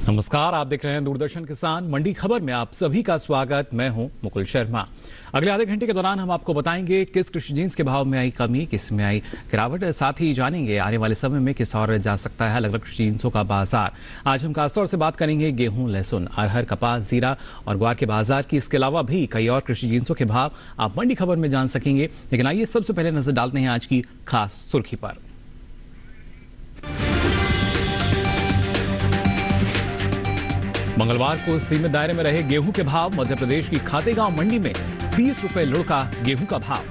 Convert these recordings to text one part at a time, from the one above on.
नमस्कार, आप देख रहे हैं दूरदर्शन किसान मंडी खबर में आप सभी का स्वागत। मैं हूं मुकुल शर्मा। अगले आधे घंटे के दौरान हम आपको बताएंगे किस कृषि जीन्स के भाव में आई कमी, किस में आई गिरावट। साथ ही जानेंगे आने वाले समय में किस और जा सकता है अलग अलग कृषि जीन्सों का बाजार। आज हम खासतौर से बात करेंगे गेहूं, लहसुन, अरहर, कपास, जीरा और ग्वार के बाजार की। इसके अलावा भी कई और कृषि जीन्सों के भाव आप मंडी खबर में जान सकेंगे। लेकिन आइए सबसे पहले नजर डालते हैं आज की खास सुर्खी पर। मंगलवार को सीमित दायरे में रहे गेहूं के भाव। मध्य प्रदेश की खातेगांव मंडी में 30 रुपए लुढ़का गेहूं का भाव।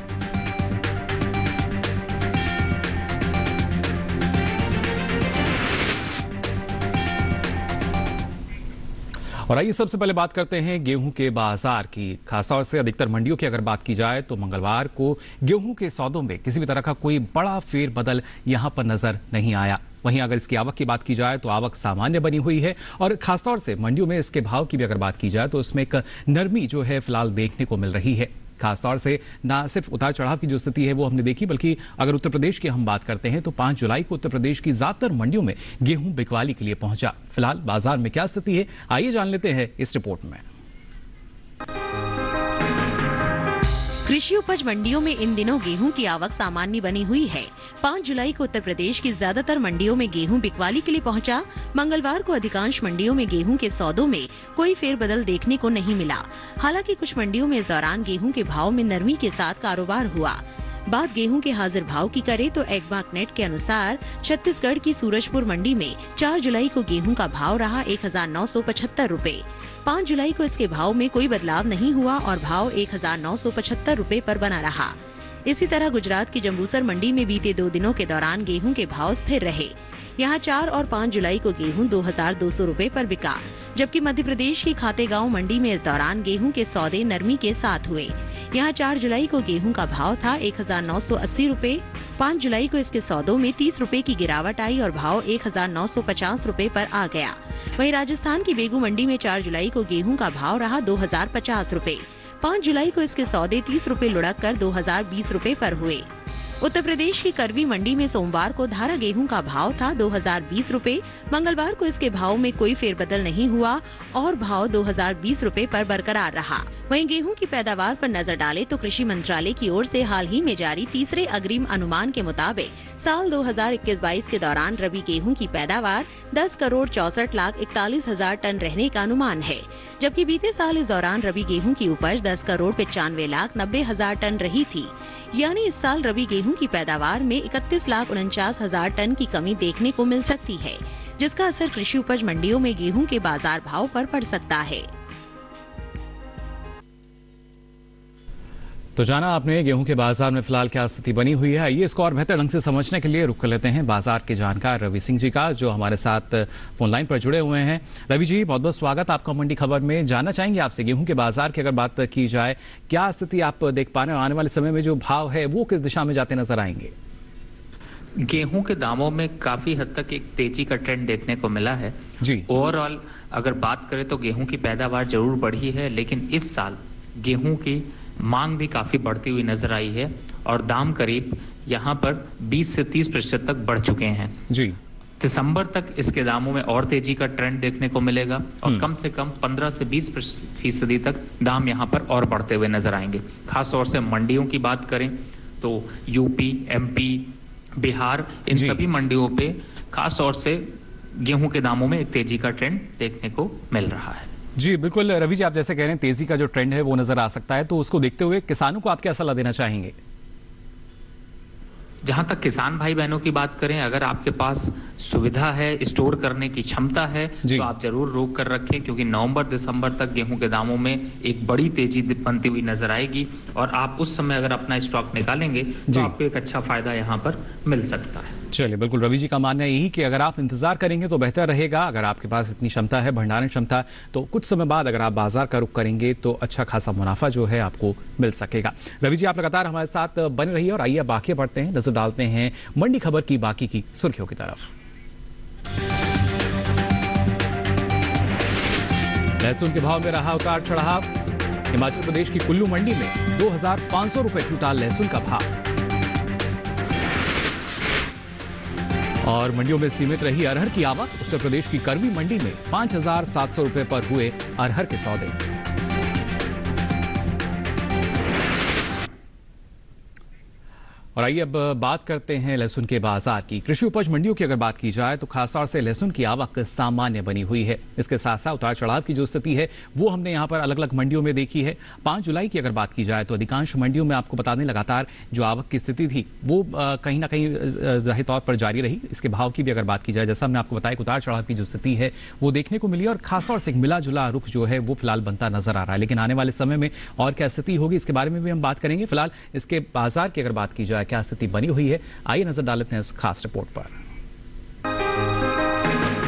और आइए सबसे पहले बात करते हैं गेहूं के बाजार की। खासतौर से अधिकतर मंडियों की अगर बात की जाए तो मंगलवार को गेहूं के सौदों में किसी भी तरह का कोई बड़ा फेरबदल यहां पर नजर नहीं आया। वहीं अगर इसकी आवक की बात की जाए तो आवक सामान्य बनी हुई है और खासतौर से मंडियों में इसके भाव की भी अगर बात की जाए तो उसमें एक नरमी जो है फिलहाल देखने को मिल रही है। खासतौर से ना सिर्फ उतार चढ़ाव की जो स्थिति है वो हमने देखी, बल्कि अगर उत्तर प्रदेश की हम बात करते हैं तो 5 जुलाई को उत्तर प्रदेश की ज्यादातर मंडियों में गेहूं बिकवाली के लिए पहुंचा। फिलहाल बाजार में क्या स्थिति है आइए जान लेते हैं इस रिपोर्ट में। कृषि उपज मंडियों में इन दिनों गेहूं की आवक सामान्य बनी हुई है। 5 जुलाई को उत्तर प्रदेश की ज्यादातर मंडियों में गेहूं बिकवाली के लिए पहुंचा। मंगलवार को अधिकांश मंडियों में गेहूं के सौदों में कोई फेरबदल देखने को नहीं मिला। हालांकि कुछ मंडियों में इस दौरान गेहूं के भाव में नरमी के साथ कारोबार हुआ। बात गेहूं के हाजिर भाव की करें तो एग्मार्कनेट के अनुसार छत्तीसगढ़ की सूरजपुर मंडी में 4 जुलाई को गेहूं का भाव रहा 1975 रुपए। 5 जुलाई को इसके भाव में कोई बदलाव नहीं हुआ और भाव 1975 रुपए पर बना रहा। इसी तरह गुजरात की जंबूसर मंडी में बीते 2 दिनों के दौरान गेहूं के भाव स्थिर रहे। यहाँ 4 और 5 जुलाई को गेहूं 2200 रुपए पर बिका, जबकि मध्य प्रदेश की खातेगांव मंडी में इस दौरान गेहूं के सौदे नरमी के साथ हुए। यहाँ 4 जुलाई को गेहूं का भाव था 1980 रुपए। 5 जुलाई को इसके सौदों में 30 रुपए की गिरावट आई और भाव 1950 रुपए पर आ गया। वहीं राजस्थान की बेगू मंडी में 4 जुलाई को गेहूं का भाव रहा 2050 रुपए। 5 जुलाई को इसके सौदे 30 रुपए लुढ़क कर 2020 रुपए पर हुए। उत्तर प्रदेश की करवी मंडी में सोमवार को धारा गेहूं का भाव था 2020 रुपए। मंगलवार को इसके भाव में कोई फेरबदल नहीं हुआ और भाव 2020 रुपए पर बरकरार रहा। वहीं गेहूं की पैदावार पर नजर डालें तो कृषि मंत्रालय की ओर से हाल ही में जारी तीसरे अग्रिम अनुमान के मुताबिक साल 2021-22 के दौरान रबी गेहूं की पैदावार 10,64,41,000 टन रहने का अनुमान है, जबकि बीते साल इस दौरान रबी गेहूं की उपज 10,95,90,000 टन रही थी। यानी इस साल रबी गेहूं की पैदावार में 31,49,000 टन की कमी देखने को मिल सकती है, जिसका असर कृषि उपज मंडियों में गेहूं के बाजार भाव पर पड़ सकता है। तो जाना आपने गेहूं के बाजार में फिलहाल क्या स्थिति बनी हुई है। आइए इसको और बेहतर ढंग से समझने के लिए रुक कर लेते हैं बाजार के जानकार रवि सिंह जी का, जो हमारे साथ फोन लाइन पर जुड़े हुए हैं। रवि जी, बहुत बहुत स्वागत आपका मंडी खबर में। जानना चाहेंगे आपसे गेहूं के बाजार की अगर बात की जाए, क्या स्थिति आप देख पा रहे हैं? आने वाले समय में जो भाव है वो किस दिशा में जाते नजर आएंगे? गेहूं के दामों में काफी हद तक एक तेजी का ट्रेंड देखने को मिला है जी। ओवरऑल अगर बात करें तो गेहूं की पैदावार जरूर बढ़ी है, लेकिन इस साल गेहूं की मांग भी काफी बढ़ती हुई नजर आई है और दाम करीब यहाँ पर 20 से 30% तक बढ़ चुके हैं जी। दिसंबर तक इसके दामों में और तेजी का ट्रेंड देखने को मिलेगा और कम से कम 15 से 20% तक दाम यहाँ पर और बढ़ते हुए नजर आएंगे। खास तौर से मंडियों की बात करें तो यूपी, एमपी, बिहार, इन सभी मंडियों पे खास तौर से गेहूं के दामों में एक तेजी का ट्रेंड देखने को मिल रहा है। जी बिल्कुल रवि जी, आप जैसे कह रहे हैं तेजी का जो ट्रेंड है वो नजर आ सकता है, तो उसको देखते हुए किसानों को आप क्या सलाह देना चाहेंगे? जहां तक किसान भाई बहनों की बात करें, अगर आपके पास सुविधा है, स्टोर करने की क्षमता है तो आप जरूर रोक कर रखें, क्योंकि नवंबर दिसंबर तक गेहूं के दामों में एक बड़ी तेजी बनती हुई नजर आएगी और आप उस समय अगर अपना स्टॉक निकालेंगे तो आपको एक अच्छा फायदा यहां पर मिल सकता है। चलिए, बिल्कुल रवि जी का मानना है यही कि अगर आप इंतजार करेंगे तो बेहतर रहेगा। अगर आपके पास इतनी क्षमता है, भंडारण क्षमता, तो कुछ समय बाद अगर आप बाजार का रुख करेंगे तो अच्छा खासा मुनाफा जो है आपको मिल सकेगा। रवि जी, आप लगातार हमारे साथ बने रहिए और आइए बाकी बढ़ते हैं, नजर डालते हैं मंडी खबर की बाकी की सुर्खियों की तरफ। लहसुन के भाव में रहा उतार चढ़ाव। हिमाचल प्रदेश की कुल्लू मंडी में 2,500 रुपए क्विंटल लहसुन का भाव। और मंडियों में सीमित रही अरहर की आवक। उत्तर प्रदेश की करवी मंडी में 5,700 रुपए पर हुए अरहर के सौदे। और आइए अब बात करते हैं लहसुन के बाजार की। कृषि उपज मंडियों की अगर बात की जाए तो खासतौर से लहसुन की आवक सामान्य बनी हुई है। इसके साथ साथ उतार चढ़ाव की जो स्थिति है वो हमने यहाँ पर अलग अलग मंडियों में देखी है। 5 जुलाई की अगर बात की जाए तो अधिकांश मंडियों में आपको बता दें लगातार जो आवक की स्थिति थी वो कहीं ना कहीं जाहिर तौर पर जारी रही। इसके भाव की भी अगर बात की जाए, जैसा हमने आपको बताया, उतार चढ़ाव की जो स्थिति है वो देखने को मिली और खासतौर से एक मिला जुला रुख जो है वो फिलहाल बनता नजर आ रहा है। लेकिन आने वाले समय में और क्या स्थिति होगी इसके बारे में भी हम बात करेंगे। फिलहाल इसके बाजार की अगर बात की जाए क्या स्थिति बनी हुई है, आइए नजर डाल लेते हैं इस खास रिपोर्ट पर।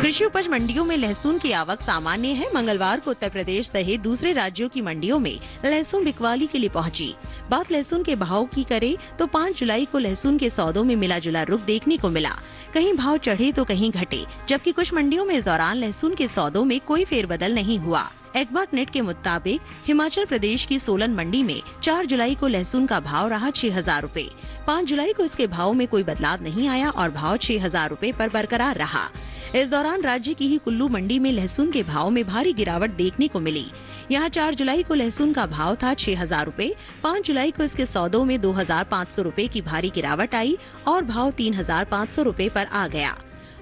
कृषि उपज मंडियों में लहसुन की आवक सामान्य है। मंगलवार को उत्तर प्रदेश सहित दूसरे राज्यों की मंडियों में लहसुन बिकवाली के लिए पहुंची। बात लहसुन के भाव की करें तो 5 जुलाई को लहसुन के सौदों में मिला जुला रुख देखने को मिला। कहीं भाव चढ़े तो कहीं घटे, जबकि कुछ मंडियों में इस दौरान लहसुन के सौदों में कोई फेरबदल नहीं हुआ। एग्बार्ट नेट के मुताबिक हिमाचल प्रदेश की सोलन मंडी में 4 जुलाई को लहसुन का भाव रहा 6,000 रुपए। 5 जुलाई को इसके भाव में कोई बदलाव नहीं आया और भाव 6,000 रुपए पर बरकरार रहा। इस दौरान राज्य की ही कुल्लू मंडी में लहसुन के भाव में भारी गिरावट देखने को मिली। यहाँ 4 जुलाई को लहसुन का भाव था 6,000 रुपए। 5 जुलाई को इसके सौदों में 2,500 रुपए की भारी गिरावट आई और भाव 3,500 रुपए पर आ गया।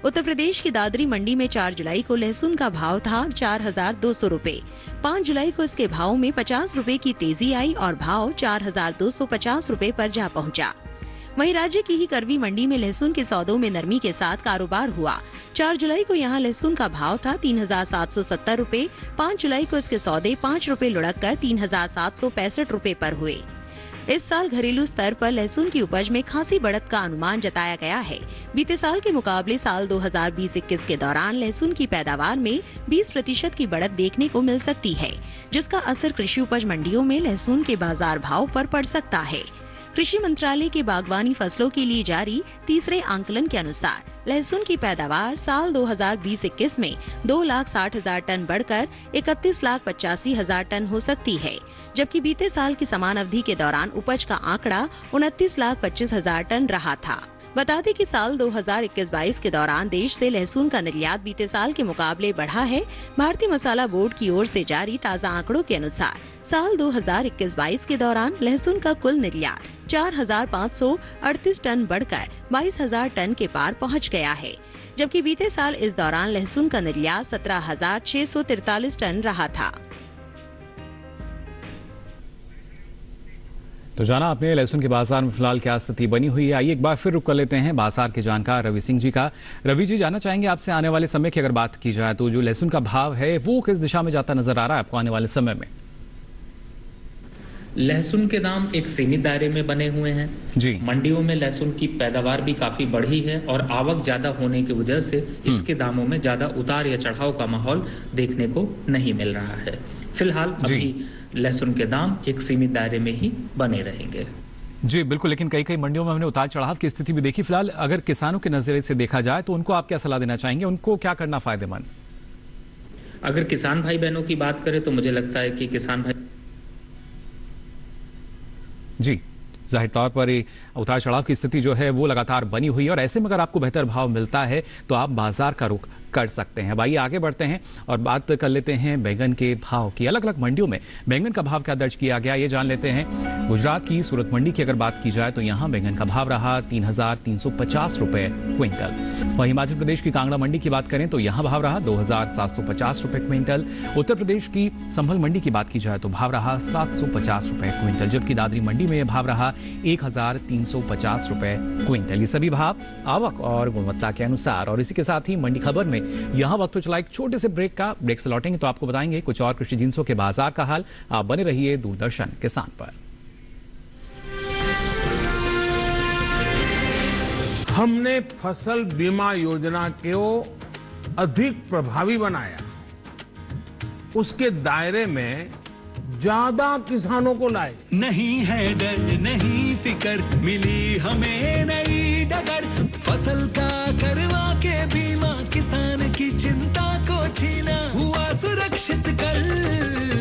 उत्तर प्रदेश की दादरी मंडी में 4 जुलाई को लहसुन का भाव था 4,200 रुपए। 5 जुलाई को इसके भाव में 50 रुपए की तेजी आई और भाव 4,250 रुपए पर जा पहुंचा। वहीं राज्य की ही करवी मंडी में लहसुन के सौदों में नरमी के साथ कारोबार हुआ। 4 जुलाई को यहां लहसुन का भाव था 3,770 रुपए। 5 जुलाई को इसके सौदे 5 रुपए लुढ़क कर 3,765 रुपए पर हुए। इस साल घरेलू स्तर पर लहसुन की उपज में खासी बढ़त का अनुमान जताया गया है। बीते साल के मुकाबले साल 2020-21 के दौरान लहसुन की पैदावार में 20% की बढ़त देखने को मिल सकती है, जिसका असर कृषि उपज मंडियों में लहसुन के बाजार भाव पर पड़ सकता है। कृषि मंत्रालय के बागवानी फसलों के लिए जारी तीसरे आंकलन के अनुसार लहसुन की पैदावार साल 2020-21 में 2,60,000 टन बढ़कर 31,85,000 टन हो सकती है, जबकि बीते साल की समान अवधि के दौरान उपज का आंकड़ा 29,25,000 टन रहा था। बता दें कि साल 2021-22 के दौरान देश से लहसुन का निर्यात बीते साल के मुकाबले बढ़ा है। भारतीय मसाला बोर्ड की ओर से जारी ताज़ा आंकड़ों के अनुसार साल 2021-22 के दौरान लहसुन का कुल निर्यात 4,538 टन बढ़कर 22,000 टन के पार पहुंच गया है, जबकि बीते साल इस दौरान लहसुन का निर्यात 17,643 टन रहा था। तो जाना आपने लहसुन के बाजार में फिलहाल क्या स्थिति बनी हुई है। आइए एक बार फिर रुक कर लेते हैं बाजार के जानकार रवि सिंह जी का। रवि जी, जानना चाहेंगे आपसे आने वाले समय की अगर बात की जाए तो जो लहसुन का भाव है वो किस दिशा में जाता नजर आ रहा है आपको आने वाले समय में? लहसुन के दाम एक सीमित दायरे में बने हुए हैं जी। मंडियों में लहसुन की पैदावार भी काफी बढ़ी है और आवक ज्यादा होने की वजह से इसके दामों में ज्यादा उतार या चढ़ाव का माहौल देखने को नहीं मिल रहा है। फिलहाल अभी लहसुन के दाम एक सीमित दायरे में ही बने रहेंगे। जी बिल्कुल, लेकिन कई मंडियों में हमने उतार चढ़ाव की स्थिति भी देखी। फिलहाल अगर किसानों के नजरिए से देखा जाए तो उनको आप क्या सलाह देना चाहेंगे, उनको क्या करना फायदेमंद? अगर किसान भाई बहनों की बात करें तो मुझे लगता है कि किसान भाई जी जाहिर तौर पर उतार चढ़ाव की स्थिति जो है वो लगातार बनी हुई है और ऐसे में अगर आपको बेहतर भाव मिलता है तो आप बाजार का रुख कर सकते हैं। भाई आगे बढ़ते हैं और बात कर लेते हैं बैंगन के भाव की। अलग अलग मंडियों में बैंगन का भाव क्या दर्ज किया गया ये जान लेते हैं। गुजरात की सूरत मंडी की अगर बात की जाए तो यहाँ बैंगन का भाव रहा 3,350 रुपए क्विंटल। वहीं हिमाचल प्रदेश की कांगड़ा मंडी की बात करें तो यहाँ भाव रहा 2,750 रुपए क्विंटल। उत्तर प्रदेश की संभल मंडी की बात की जाए तो भाव रहा 750 रुपए क्विंटल, जबकि दादरी मंडी में भाव रहा 1,350 रुपए क्विंटल। ये सभी भाव आवक और गुणवत्ता के अनुसार। और इसी के साथ ही मंडी खबर में यहां वक्त तो चला एक छोटे से ब्रेक से लौटेंगे तो आपको बताएंगे कुछ और कृषि जिंसों के बाजार का हाल। आप बने रहिए दूरदर्शन किसान पर। हमने फसल बीमा योजना को अधिक प्रभावी बनाया, उसके दायरे में ज्यादा किसानों को लाए। नहीं है डर नहीं फिकर, मिली हमें नई डगर, फसल का करवा के बीमा, किसान की चिंता को छीना, हुआ सुरक्षित कल,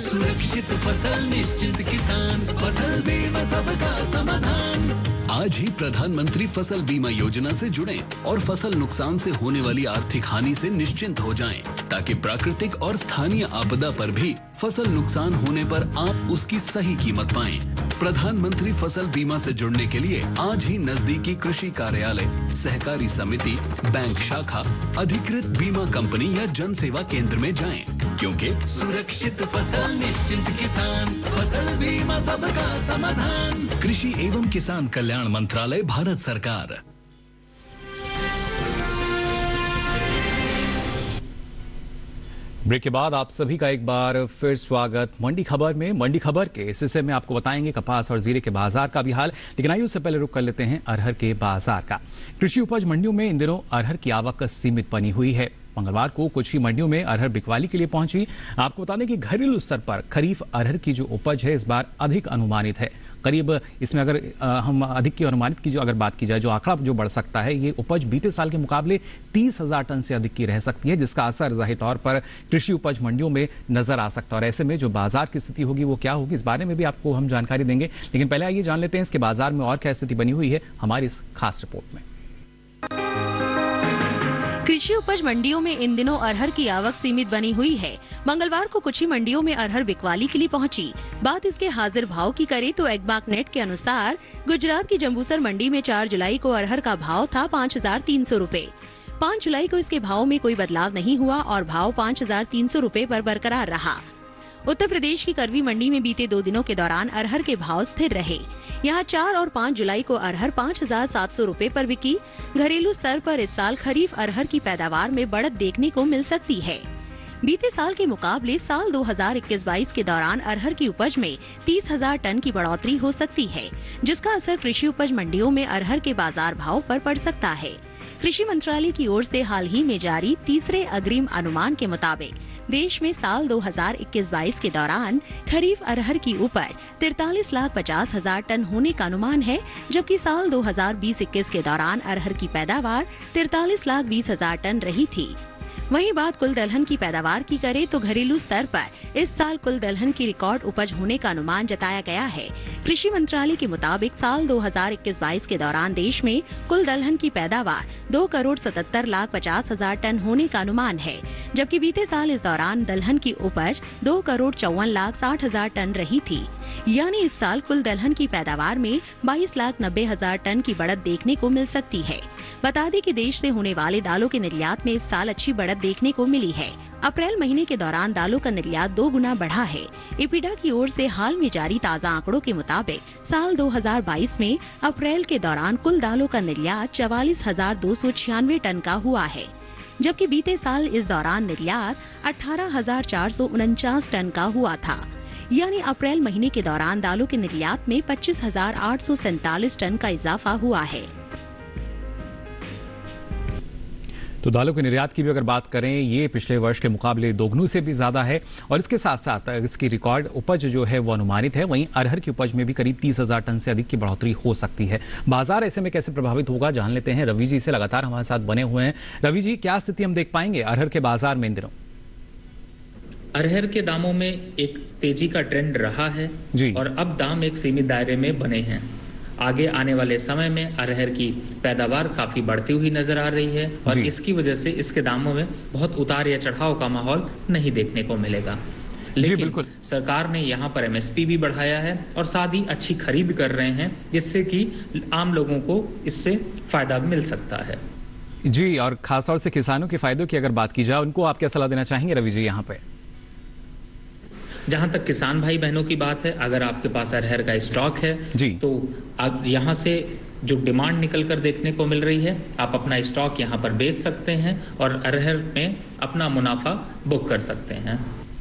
सुरक्षित फसल निश्चित किसान, फसल बीमा सबका समाधान। आज ही प्रधानमंत्री फसल बीमा योजना से जुड़ें और फसल नुकसान से होने वाली आर्थिक हानि से निश्चिंत हो जाएं, ताकि प्राकृतिक और स्थानीय आपदा पर भी फसल नुकसान होने पर आप उसकी सही कीमत पाएं। प्रधानमंत्री फसल बीमा से जुड़ने के लिए आज ही नजदीकी कृषि कार्यालय, सहकारी समिति, बैंक शाखा, अधिकृत बीमा कंपनी या जन सेवा केंद्र में जाएं, क्योंकि सुरक्षित फसल निश्चिंत किसान, फसल बीमा सबका समाधान। कृषि एवं किसान कल्याण मंत्रालय, भारत सरकार। ब्रेक के बाद आप सभी का एक बार फिर स्वागत मंडी खबर में। मंडी खबर के इस हिस्से में आपको बताएंगे कपास और जीरे के बाजार का भी हाल, लेकिन आइए उससे पहले रुक कर लेते हैं अरहर के बाजार का। कृषि उपज मंडियों में इन दिनों अरहर की आवक सीमित बनी हुई है। मंगलवार को कुछ ही मंडियों में अरहर बिकवाली के लिए पहुंची। आपको बता दें कि घरेलू स्तर पर खरीफ अरहर की जो उपज है इस बार अधिक अनुमानित है। करीब इसमें अगर हम अधिक की अनुमानित की जो अगर बात की जाए, जो आंकड़ा जो बढ़ सकता है, ये उपज बीते साल के मुकाबले 30,000 टन से अधिक की रह सकती है, जिसका असर जाहिर तौर पर कृषि उपज मंडियों में नजर आ सकता है। और ऐसे में जो बाजार की स्थिति होगी वो क्या होगी, इस बारे में भी आपको हम जानकारी देंगे। लेकिन पहले आइए जान लेते हैं इसके बाजार में और क्या स्थिति बनी हुई है हमारी इस खास रिपोर्ट में। कृषि उपज मंडियों में इन दिनों अरहर की आवक सीमित बनी हुई है। मंगलवार को कुछ ही मंडियों में अरहर बिकवाली के लिए पहुंची। बात इसके हाजिर भाव की करें तो एग्बाक नेट के अनुसार गुजरात की जंबूसर मंडी में 4 जुलाई को अरहर का भाव था 5,300 रूपए। 5 जुलाई को इसके भाव में कोई बदलाव नहीं हुआ और भाव 5,300 रूपए पर बरकरार रहा। उत्तर प्रदेश की करवी मंडी में बीते 2 दिनों के दौरान अरहर के भाव स्थिर रहे। यहाँ 4 और 5 जुलाई को अरहर 5,700 रूपए पर बिकी। घरेलू स्तर पर इस साल खरीफ अरहर की पैदावार में बढ़त देखने को मिल सकती है। बीते साल के मुकाबले साल 2021-22 के दौरान अरहर की उपज में 30,000 टन की बढ़ोतरी हो सकती है, जिसका असर कृषि उपज मंडियों में अरहर के बाजार भाव पर पड़ सकता है। कृषि मंत्रालय की ओर से हाल ही में जारी तीसरे अग्रिम अनुमान के मुताबिक देश में साल 2021-22 के दौरान खरीफ अरहर की उपज 43,50,000 टन होने का अनुमान है, जबकि साल 2020-21 के दौरान अरहर की पैदावार 43,20,000 टन रही थी। वहीं बात कुल दलहन की पैदावार की करें तो घरेलू स्तर पर इस साल कुल दलहन की रिकॉर्ड उपज होने का अनुमान जताया गया है। कृषि मंत्रालय के मुताबिक साल 2021-22 के दौरान देश में कुल दलहन की पैदावार 2,77,50,000 टन होने का अनुमान है, जबकि बीते साल इस दौरान दलहन की उपज 2,54,60,000 टन रही थी। यानी इस साल कुल दलहन की पैदावार में 22,90,000 टन की बढ़त देखने को मिल सकती है। बता दें कि देश से होने वाले दालों के निर्यात में इस साल अच्छी बढ़त देखने को मिली है। अप्रैल महीने के दौरान दालों का निर्यात 2 गुना बढ़ा है। इपिडा की ओर से हाल में जारी ताज़ा आंकड़ों के मुताबिक साल 2022 में अप्रैल के दौरान कुल दालों का निर्यात 44,296 टन का हुआ है, जबकि बीते साल इस दौरान निर्यात 18,449 टन का हुआ था। यानी अप्रैल महीने के दौरान दालों के निर्यात में 25,847 टन का इजाफा हुआ है। तो दालों के निर्यात की भी अगर बात करें, ये पिछले वर्ष के मुकाबले दोगुनी से भी ज्यादा है और इसके साथ साथ इसकी रिकॉर्ड उपज जो है वो अनुमानित है। वहीं अरहर की उपज में भी करीब 30,000 टन से अधिक की बढ़ोतरी हो सकती है। बाजार ऐसे में कैसे प्रभावित होगा जान लेते हैं। रवि जी से लगातार हमारे साथ बने हुए हैं। रवि जी, क्या स्थिति हम देख पाएंगे अरहर के बाजार में इन दिनों? अरहर के दामों में एक तेजी का ट्रेंड रहा है जी, और अब दाम एक सीमित दायरे में बने हैं। आगे आने वाले समय में अरहर की पैदावार काफी बढ़ती हुई नजर आ रही है और इसकी वजह से इसके दामों में बहुत उतार या चढ़ाव का माहौल नहीं देखने को मिलेगा। लेकिन सरकार ने यहाँ पर एमएसपी भी बढ़ाया है और साथ ही अच्छी खरीद कर रहे हैं, जिससे कि आम लोगों को इससे फायदा मिल सकता है। जी, और खासतौर से किसानों के फायदों की अगर बात की जाए, उनको आप क्या सलाह देना चाहेंगे रवि जी यहाँ पे? जहां तक किसान भाई बहनों की बात है, अगर आपके पास अरहर का स्टॉक है जी, तो यहाँ से जो डिमांड निकल कर देखने को मिल रही है, आप अपना स्टॉक यहाँ पर बेच सकते हैं और अरहर में अपना मुनाफा बुक कर सकते हैं।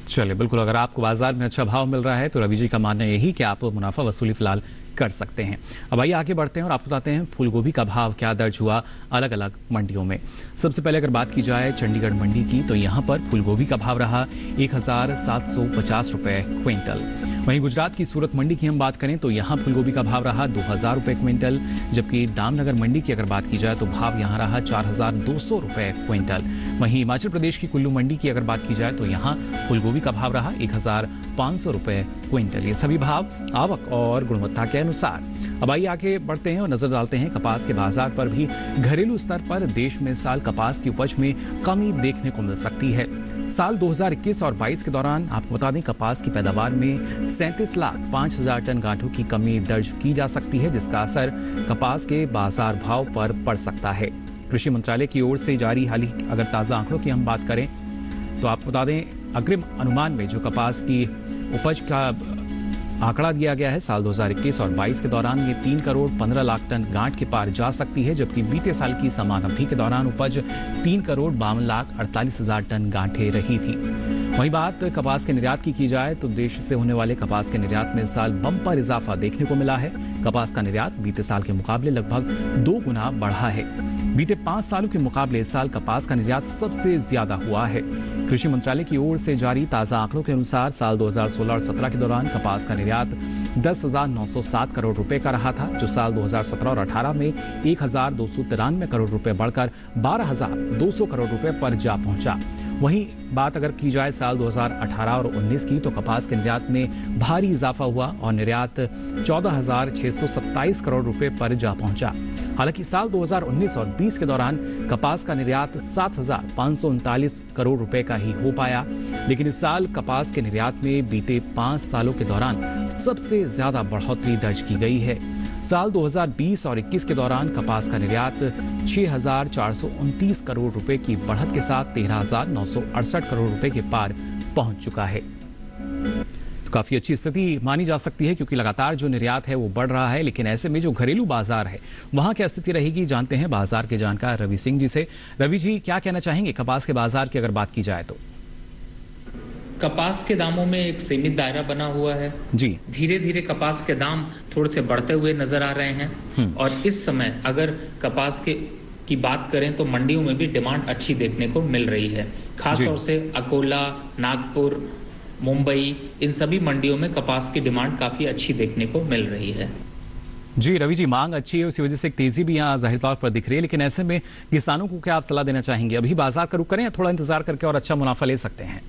चलिए, बिल्कुल, अगर आपको बाजार में अच्छा भाव मिल रहा है तो रवि जी का मानना यही कि आप मुनाफा वसूली फिलहाल कर सकते हैं। अब आइए आगे बढ़ते हैं और आपको बताते हैं फूल गोभी का भाव क्या दर्ज हुआ अलग अलग मंडियों में। सबसे पहले अगर बात की जाए चंडीगढ़ मंडी की, तो यहाँ पर फूल गोभी का भाव रहा 1,750 रुपए क्विंटल। वहीं गुजरात की सूरत मंडी की हम बात करें तो यहाँ फूलगोभी का भाव रहा 2000 रुपए क्विंटल, जबकि दामनगर मंडी की अगर बात की जाए तो भाव यहाँ रहा 4200 रुपए क्विंटल। वहीं हिमाचल प्रदेश की कुल्लू मंडी की अगर बात की जाए तो यहाँ फूलगोभी का भाव रहा 1500 रुपए क्विंटल। ये सभी भाव आवक और गुणवत्ता के अनुसार। अब आइए आगे बढ़ते हैं और नजर डालते हैं कपास के बाजार पर भी। घरेलू स्तर पर देश में इस साल कपास की उपज में कमी देखने को मिल सकती है। साल 2021 और 22 के दौरान आपको बता दें कपास की पैदावार में 37,05,000 टन गांठों की कमी दर्ज की जा सकती है, जिसका असर कपास के बाजार भाव पर पड़ सकता है। कृषि मंत्रालय की ओर से जारी हाल ही अगर ताज़ा आंकड़ों की हम बात करें तो आपको बता दें अग्रिम अनुमान में जो कपास की उपज का आंकड़ा दिया गया है साल 2021 और 22 के दौरान ये 3 करोड़ 15 लाख टन गांठ के पार जा सकती है, जबकि बीते साल की समान अवधि के दौरान उपज 3 करोड़ 52 लाख 48 हजार टन गांठें रही थी। वहीं बात कपास के निर्यात की जाए तो देश से होने वाले कपास के निर्यात में इस साल बम्पर इजाफा देखने को मिला है। कपास का निर्यात बीते साल के मुकाबले लगभग 2 गुना बढ़ा है। बीते 5 सालों के मुकाबले इस साल कपास का निर्यात सबसे ज्यादा हुआ है। कृषि मंत्रालय की ओर से जारी ताजा आंकड़ों के अनुसार साल 2016 और 17 के दौरान कपास का निर्यात 10,907 करोड़ रुपए का रहा था, जो साल 2017 और 18 में 1,293 करोड़ रुपए बढ़कर 12,200 करोड़ रुपए पर जा पहुंचा। वहीं बात अगर की जाए साल 2018 और 19 की तो कपास के निर्यात में भारी इजाफा हुआ और निर्यात 14,627 करोड़ रुपए पर जा पहुंचा। हालांकि साल 2019 और 20 के दौरान कपास का निर्यात 7,539 करोड़ रुपए का ही हो पाया, लेकिन इस साल कपास के निर्यात में बीते 5 सालों के दौरान सबसे ज्यादा बढ़ोतरी दर्ज की गई है। साल 2020 और 21 के दौरान कपास का निर्यात 6,429 करोड़ रुपए की बढ़त के साथ 13,968 करोड़ रुपए के पार पहुंच चुका है। तो काफी अच्छी स्थिति मानी जा सकती है क्योंकि लगातार जो निर्यात है वो बढ़ रहा है, लेकिन ऐसे में जो घरेलू बाजार है वहां क्या स्थिति रहेगी, जानते हैं बाजार के जानकार रवि सिंह जी से। रवि जी, क्या कहना चाहेंगे कपास के बाजार की अगर बात की जाए तो? कपास के दामों में एक सीमित दायरा बना हुआ है जी। धीरे धीरे कपास के दाम थोड़े से बढ़ते हुए नजर आ रहे हैं और इस समय अगर कपास की बात करें तो मंडियों में भी डिमांड अच्छी देखने को मिल रही है। खासतौर से अकोला, नागपुर, मुंबई, इन सभी मंडियों में कपास की डिमांड काफी अच्छी देखने को मिल रही है। जी रवि जी, मांग अच्छी है, उसी वजह से एक तेजी भी यहाँ जाहिर तौर पर दिख रही है, लेकिन ऐसे में किसानों को क्या आप सलाह देना चाहेंगे? अभी बाजार का रुख करें या थोड़ा इंतजार करके और अच्छा मुनाफा ले सकते हैं?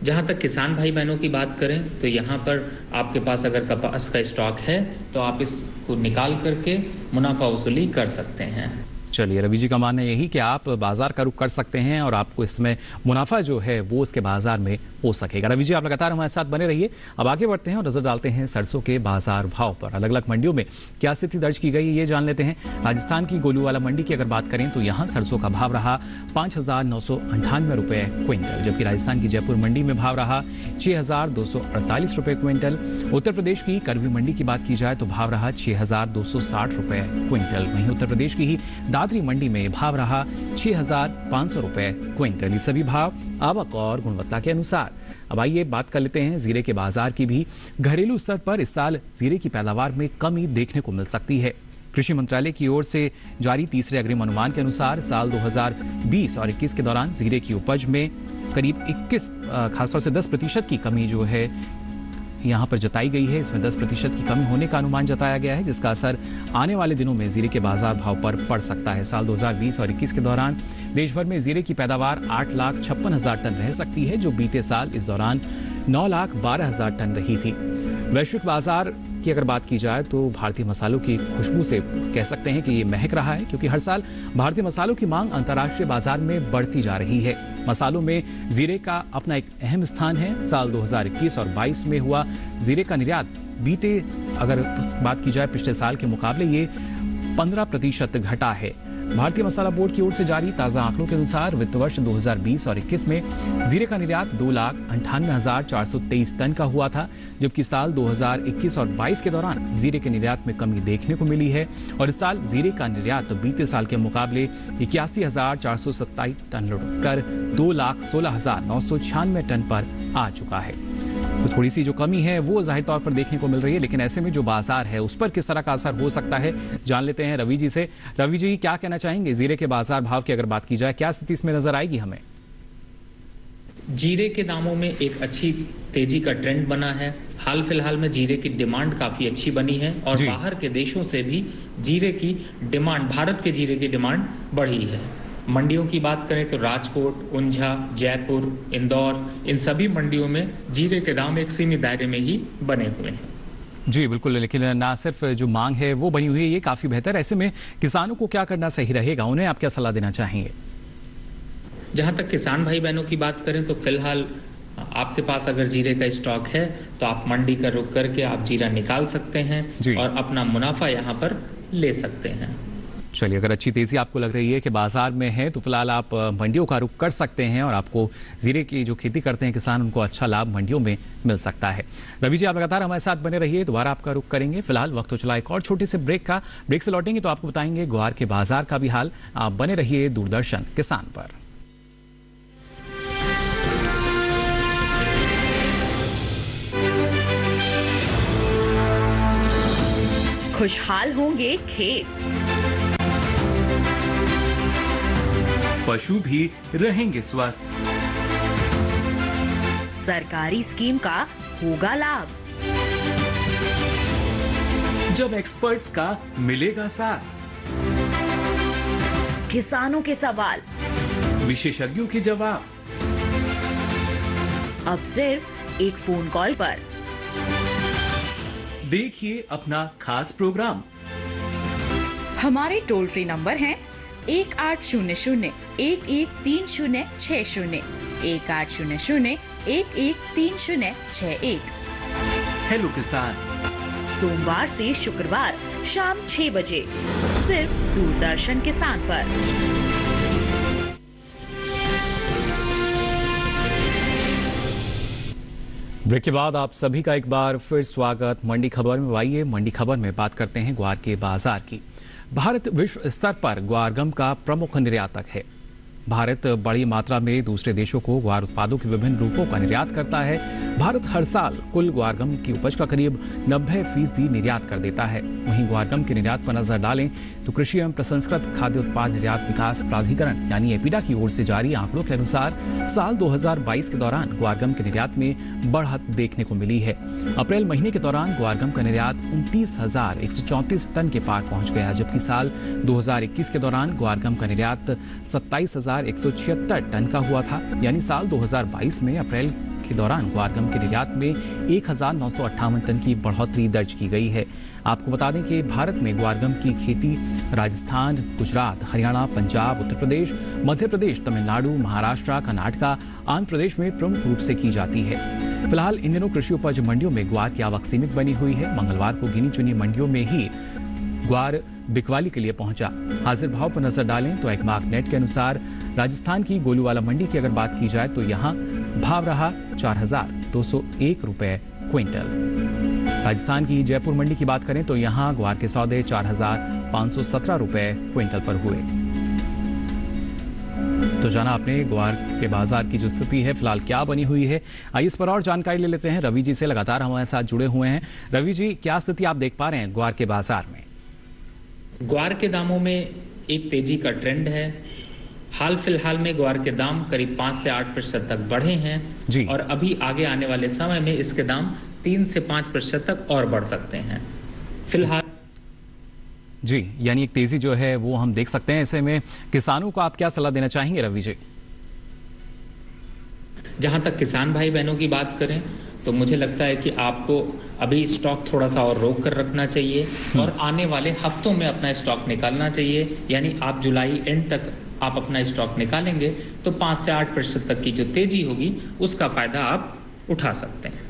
जहां तक किसान भाई बहनों की बात करें तो यहाँ पर आपके पास अगर कपास का स्टॉक है तो आप इसको निकाल करके मुनाफा वसूली कर सकते हैं। चलिए, रवि जी का मानना यही कि आप बाजार का रुख कर सकते हैं और आपको इसमें मुनाफा जो है वो उसके बाजार में हो सकेगा। रवि जी, आप लगातार हमारे साथ बने रहिए। अब आगे बढ़ते हैं और नजर डालते हैं सरसों के बाजार भाव पर। अलग अलग मंडियों में क्या स्थिति दर्ज की गई ये जान लेते हैं। राजस्थान की गोलूवाला मंडी की अगर बात करें तो यहाँ सरसों का भाव रहा 5,998 रुपए क्विंटल, जबकि राजस्थान की जयपुर मंडी में भाव रहा 6,248 रुपए क्विंटल। उत्तर प्रदेश की करवी मंडी की बात की जाए तो भाव रहा 6,260 रुपए क्विंटल। वहीं उत्तर प्रदेश की ही दादरी मंडी में भाव रहा 6,500 रुपए क्विंटल। ये सभी भाव आवक और गुणवत्ता के अनुसार। अब आइए बात कर लेते हैं जीरे के बाजार की भी। घरेलू स्तर पर इस साल जीरे की पैदावार में कमी देखने को मिल सकती है। कृषि मंत्रालय की ओर से जारी तीसरे अग्रिम अनुमान के अनुसार साल 2020 और 21 के दौरान जीरे की उपज में करीब 21 खासतौर से 10% की कमी जो है यहाँ पर जताई गई है। इसमें 10% की कमी होने का अनुमान जताया गया है, जिसका असर आने वाले दिनों में जीरे के बाजार भाव पर पड़ सकता है। साल 2020 और 21 के दौरान देश भर में जीरे की पैदावार 8,56,000 टन रह सकती है, जो बीते साल इस दौरान 9,12,000 टन रही थी। वैश्विक बाजार की अगर बात की जाए तो भारतीय मसालों की खुशबू से कह सकते हैं कि ये महक रहा है, क्योंकि हर साल भारतीय मसालों की मांग अंतर्राष्ट्रीय बाजार में बढ़ती जा रही है। मसालों में जीरे का अपना एक अहम स्थान है। साल 2021 और 22 में हुआ जीरे का निर्यात बीते अगर बात की जाए पिछले साल के मुकाबले ये 15% घटा है। भारतीय मसाला बोर्ड की ओर से जारी ताज़ा आंकड़ों के अनुसार वित्त वर्ष 2020 और 21 में जीरे का निर्यात 2,98,423 टन का हुआ था, जबकि साल 2021 और 22 के दौरान जीरे के निर्यात में कमी देखने को मिली है और इस साल जीरे का निर्यात बीते साल के मुकाबले 81,427 टन कर 2,16,996 टन पर आ चुका है। तो थोड़ी सी जो कमी है वो जाहिर तौर पर देखने को मिल रही है, लेकिन ऐसे में जो बाजार है उस पर किस तरह का असर हो सकता है जान लेते हैं रवि जी से। रवि जी, क्या कहना चाहेंगे जीरे के बाजार भाव की अगर बात की जाए, क्या स्थिति इसमें नजर आएगी हमें? जीरे के दामों में एक अच्छी तेजी का ट्रेंड बना है। हाल फिलहाल में जीरे की डिमांड काफी अच्छी बनी है और बाहर के देशों से भी जीरे की डिमांड, भारत के जीरे की डिमांड बढ़ी है। मंडियों की बात करें तो राजकोट, उंझा, जयपुर, इंदौर, इन सभी मंडियों में जीरे के दाम एक सीमित दायरे में ही बने हुए हैं। जी बिल्कुल, लेकिन ना सिर्फ जो मांग है वो बनी हुई है, ये काफी बेहतर। ऐसे में किसानों को क्या करना सही रहेगा, उन्हें आप क्या सलाह देना चाहेंगे? जहां तक किसान भाई बहनों की बात करें तो फिलहाल आपके पास अगर जीरे का स्टॉक है तो आप मंडी का रुख करके आप जीरा निकाल सकते हैं और अपना मुनाफा यहां पर ले सकते हैं। चलिए, अगर अच्छी तेजी आपको लग रही है कि बाजार में है तो फिलहाल आप मंडियों का रुख कर सकते हैं और आपको जीरे की जो खेती करते हैं किसान, उनको अच्छा लाभ मंडियों में मिल सकता है। रवि जी, आप लगातार हमारे साथ बने रहिए, दोबारा आपका रुख करेंगे। फिलहाल वक्त हो चला एक और छोटे से ब्रेक का। ब्रेक से लौटेंगे तो आपको बताएंगे ग्वार के बाजार का भी हाल। आप बने रहिए दूरदर्शन किसान पर। खुशहाल होंगे खेत, पशु भी रहेंगे स्वस्थ, सरकारी स्कीम का होगा लाभ, जब एक्सपर्ट्स का मिलेगा साथ, किसानों के सवाल, विशेषज्ञों के जवाब, अब सिर्फ एक फोन कॉल पर। देखिए अपना खास प्रोग्राम। हमारे टोल फ्री नंबर हैं 1800-113060, 1800-113061। हेलो किसान, सोमवार से शुक्रवार शाम 6 बजे सिर्फ दूरदर्शन किसान पर। ब्रेक के बाद आप सभी का एक बार फिर स्वागत। मंडी खबर में आइए, मंडी खबर में बात करते हैं ग्वार के बाजार की। भारत विश्व स्तर पर ग्वारगम का प्रमुख निर्यातक है। भारत बड़ी मात्रा में दूसरे देशों को ग्वार उत्पादों के विभिन्न रूपों का निर्यात करता है। भारत हर साल कुल ग्वारगम की उपज का करीब 90% निर्यात कर देता है। वहीं ग्वारगम के निर्यात पर नजर डालें तो कृषि एवं प्रसंस्कृत खाद्य उत्पाद निर्यात विकास प्राधिकरण यानी एपीडा की ओर से जारी आंकड़ों के अनुसार साल 2022 के दौरान ग्वारगम के निर्यात में बढ़त देखने को मिली है। अप्रैल महीने के दौरान ग्वारगम का निर्यात 29,134 टन के पार पहुंच गया, जबकि साल 2021 के दौरान ग्वारगम का निर्यात 27,176 टन का हुआ था। यानी साल 2022 में अप्रैल के दौरान ग्वारगम के निर्यात में 1,958 टन की बढ़ोतरी दर्ज की गई है। आपको बता दें कि भारत में ग्वारगम की खेती राजस्थान, गुजरात, हरियाणा, पंजाब, उत्तर प्रदेश, मध्य प्रदेश, तमिलनाडु, महाराष्ट्र, कर्नाटका, आंध्र प्रदेश में प्रमुख रूप से की जाती है। फिलहाल इन दिनों कृषि उपज मंडियों में ग्वार की आवक सीमित बनी हुई है। मंगलवार को गिनी चुनी मंडियों में ही ग्वार बिकवाली के लिए पहुंचा। हाजिर भाव पर नजर डालें तो एकमार्क नेट के अनुसार राजस्थान की गोलूवाला मंडी की अगर बात की जाए तो यहाँ भाव रहा 4,201 रुपए क्विंटल। राजस्थान की जयपुर मंडी की बात करें तो यहाँ ग्वार के सौदे 4,517 रुपए क्विंटल पर हुए। तो जाना आपने ग्वार के बाजार की जो स्थिति है फिलहाल क्या बनी हुई है। आइए इस पर और जानकारी ले लेते हैं रवि जी से, लगातार हमारे साथ जुड़े हुए हैं। रवि जी, क्या स्थिति आप देख पा रहे हैं ग्वार के बाजार में? ग्वार के दामों में एक तेजी का ट्रेंड है। हाल फिलहाल में ग्वार के दाम करीब 5 से 8% तक बढ़े हैं जी। और अभी आगे आने वाले समय में इसके दाम 3 से 5% तक और बढ़ सकते हैं। फिलहाल जी, यानी एक तेजी जो है वो हम देख सकते हैं। ऐसे में किसानों को आप क्या सलाह देना चाहेंगे रवि जी? जहां तक किसान भाई बहनों की बात करें तो मुझे लगता है कि आपको अभी स्टॉक थोड़ा सा और रोक कर रखना चाहिए और आने वाले हफ्तों में अपना स्टॉक निकालना चाहिए। यानी आप जुलाई एंड तक आप अपना स्टॉक निकालेंगे तो 5 से 8% तक की जो तेजी होगी उसका फायदा आप उठा सकते हैं।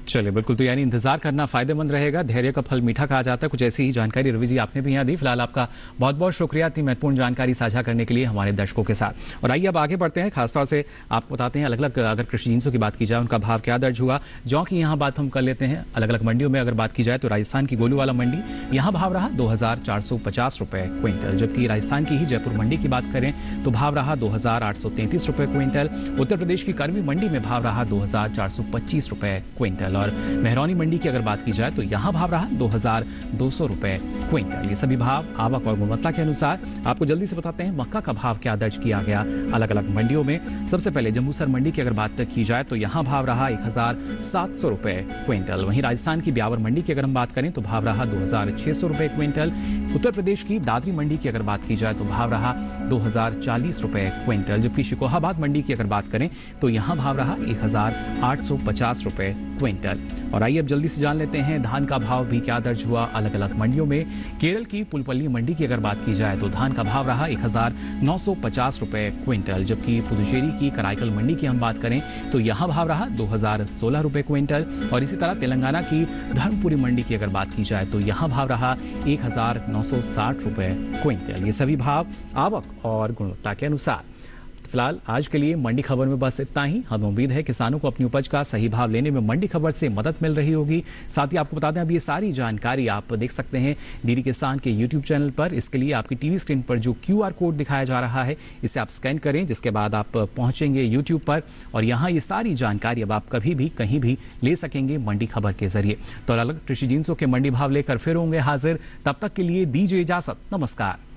चलिए, बिल्कुल। तो यानी इंतजार करना फायदेमंद रहेगा, धैर्य का फल मीठा कहा जाता है। कुछ ऐसी ही जानकारी रवि जी आपने भी यहाँ दी। फिलहाल आपका बहुत बहुत शुक्रिया इतनी महत्वपूर्ण जानकारी साझा करने के लिए हमारे दर्शकों के साथ। और आइए अब आगे बढ़ते हैं। खासतौर से आपको बताते हैं अलग अलग अगर कृषि जिन्सों की बात की जाए उनका भाव क्या दर्ज हुआ। जौ की यहाँ बात हम कर लेते हैं। अलग अलग मंडियों में अगर बात की जाए तो राजस्थान की गोलूवाला मंडी, यहाँ भाव रहा 2,450 रुपए क्विंटल, जबकि राजस्थान की ही जयपुर मंडी की बात करें तो भाव रहा 2,833 रुपए क्विंटल। उत्तर प्रदेश की कर्मी मंडी में भाव रहा 2,425 रुपए क्विंटल। और मेहरौनी मंडी की अगर बात की जाए तो यहाँ भाव रहा 2200 रुपए क्विंटल। ये सभी भाव आवक और गुणवत्ता के अनुसार। आपको जल्दी से बताते हैं मक्का का भाव क्या दर्ज किया गया अलग अलग मंडियों में। सबसे पहले जम्मूसर मंडी की अगर बात की जाए तो यहाँ भाव रहा 1700 रुपए क्विंटल। वहीं राजस्थान की ब्यावर मंडी की अगर हम बात करें तो भाव रहा 2600 रुपए क्विंटल। उत्तर प्रदेश की दादरी मंडी की अगर बात की जाए तो भाव रहा 2040 रुपए क्विंटल। जबकि शिकोहाबाद मंडी की अगर बात करें तो यहाँ भाव रहा 1850 रुपए क्विंटल। और आइए अब जल्दी से जान लेते हैं धान का भाव भी क्या दर्ज हुआ अलग अलग मंडियों में। केरल की पुलपल्ली मंडी की अगर बात की जाए तो धान का भाव रहा 1950 रुपए क्विंटल। जबकि पुदुचेरी की कराईकल मंडी की हम बात करें तो यहाँ भाव रहा 2016 रुपए क्विंटल। और इसी तरह तेलंगाना की धर्मपुरी मंडी की अगर बात की जाए तो यहाँ भाव रहा 1960 रुपए क्विंटल। ये सभी भाव आवक और गुणवत्ता के अनुसार। फिलहाल आज के लिए मंडी खबर में बस इतना ही। हमें उम्मीद है किसानों को अपनी उपज का सही भाव लेने में मंडी खबर से मदद मिल रही होगी। साथ ही आपको बता दें अब ये सारी जानकारी आप देख सकते हैं डीडी किसान के यूट्यूब चैनल पर। इसके लिए आपकी टीवी स्क्रीन पर जो QR कोड दिखाया जा रहा है इसे आप स्कैन करें, जिसके बाद आप पहुंचेंगे यूट्यूब पर और यहाँ ये सारी जानकारी अब आप कभी भी कहीं भी ले सकेंगे मंडी खबर के जरिए। तो अलग कृषि जिंसों के मंडी भाव लेकर फिर होंगे हाजिर। तब तक के लिए दीजिए इजाजत। नमस्कार।